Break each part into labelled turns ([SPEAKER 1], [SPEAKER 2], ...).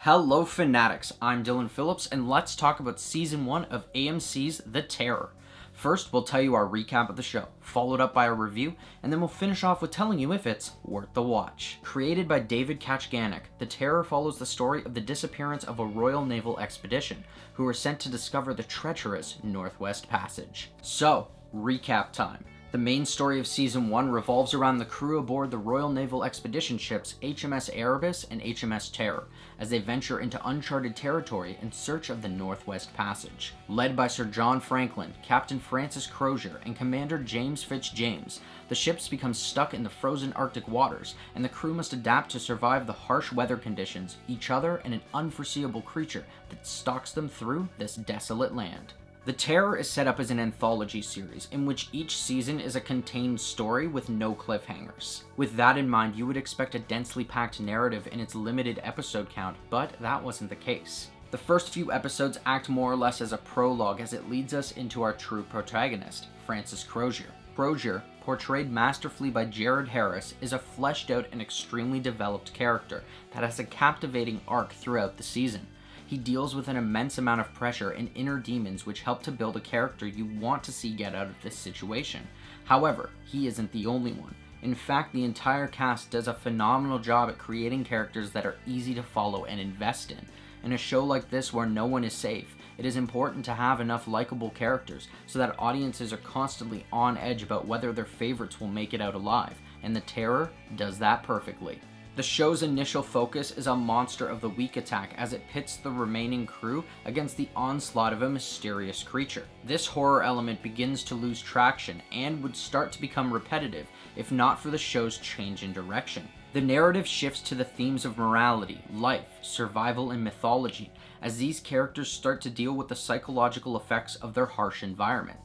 [SPEAKER 1] Hello Fanatics, I'm Dylan Phillips, and let's talk about Season 1 of AMC's The Terror. First, we'll tell you our recap of the show, followed up by a review, and then we'll finish off with telling you if it's worth the watch. Created by David Kajganich, The Terror follows the story of the disappearance of a Royal Naval expedition, who were sent to discover the treacherous Northwest Passage. So, recap time. The main story of Season 1 revolves around the crew aboard the Royal Naval expedition ships HMS Erebus and HMS Terror, as they venture into uncharted territory in search of the Northwest Passage. Led by Sir John Franklin, Captain Francis Crozier, and Commander James Fitzjames, the ships become stuck in the frozen Arctic waters, and the crew must adapt to survive the harsh weather conditions, each other, and an unforeseeable creature that stalks them through this desolate land. The Terror is set up as an anthology series, in which each season is a contained story with no cliffhangers. With that in mind, you would expect a densely packed narrative in its limited episode count, but that wasn't the case. The first few episodes act more or less as a prologue as it leads us into our true protagonist, Francis Crozier. Crozier, portrayed masterfully by Jared Harris, is a fleshed out and extremely developed character that has a captivating arc throughout the season. He deals with an immense amount of pressure and inner demons which help to build a character you want to see get out of this situation. However, he isn't the only one. In fact, the entire cast does a phenomenal job at creating characters that are easy to follow and invest in. In a show like this where no one is safe, it is important to have enough likable characters so that audiences are constantly on edge about whether their favorites will make it out alive, and The Terror does that perfectly. The show's initial focus is a Monster of the Week attack as it pits the remaining crew against the onslaught of a mysterious creature. This horror element begins to lose traction and would start to become repetitive if not for the show's change in direction. The narrative shifts to the themes of morality, life, survival, and mythology as these characters start to deal with the psychological effects of their harsh environment.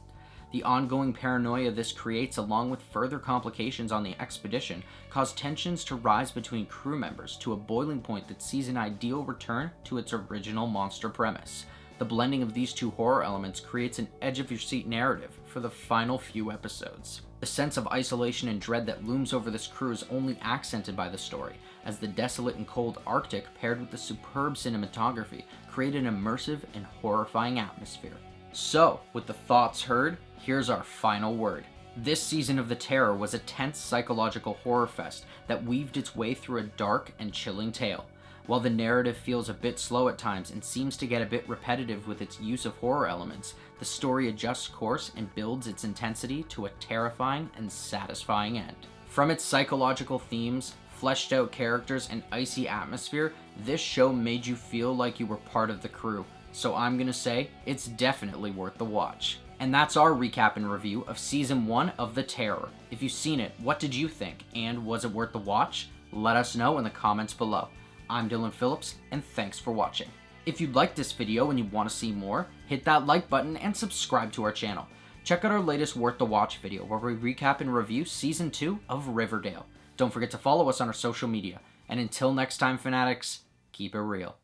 [SPEAKER 1] The ongoing paranoia this creates, along with further complications on the expedition, cause tensions to rise between crew members to a boiling point that sees an ideal return to its original monster premise. The blending of these two horror elements creates an edge-of-your-seat narrative for the final few episodes. The sense of isolation and dread that looms over this crew is only accented by the story, as the desolate and cold Arctic paired with the superb cinematography create an immersive and horrifying atmosphere. So, with the thoughts heard, here's our final word. This season of The Terror was a tense psychological horror fest that weaved its way through a dark and chilling tale. While the narrative feels a bit slow at times and seems to get a bit repetitive with its use of horror elements, the story adjusts course and builds its intensity to a terrifying and satisfying end. From its psychological themes, fleshed out characters, and icy atmosphere, this show made you feel like you were part of the crew. So I'm gonna say, it's definitely worth the watch. And that's our recap and review of Season 1 of The Terror. If you've seen it, what did you think? And was it worth the watch? Let us know in the comments below. I'm Dylan Phillips, and thanks for watching. If you liked this video and you want to see more, hit that like button and subscribe to our channel. Check out our latest Worth the Watch video where we recap and review Season 2 of Riverdale. Don't forget to follow us on our social media. And until next time, Fanatics, keep it real.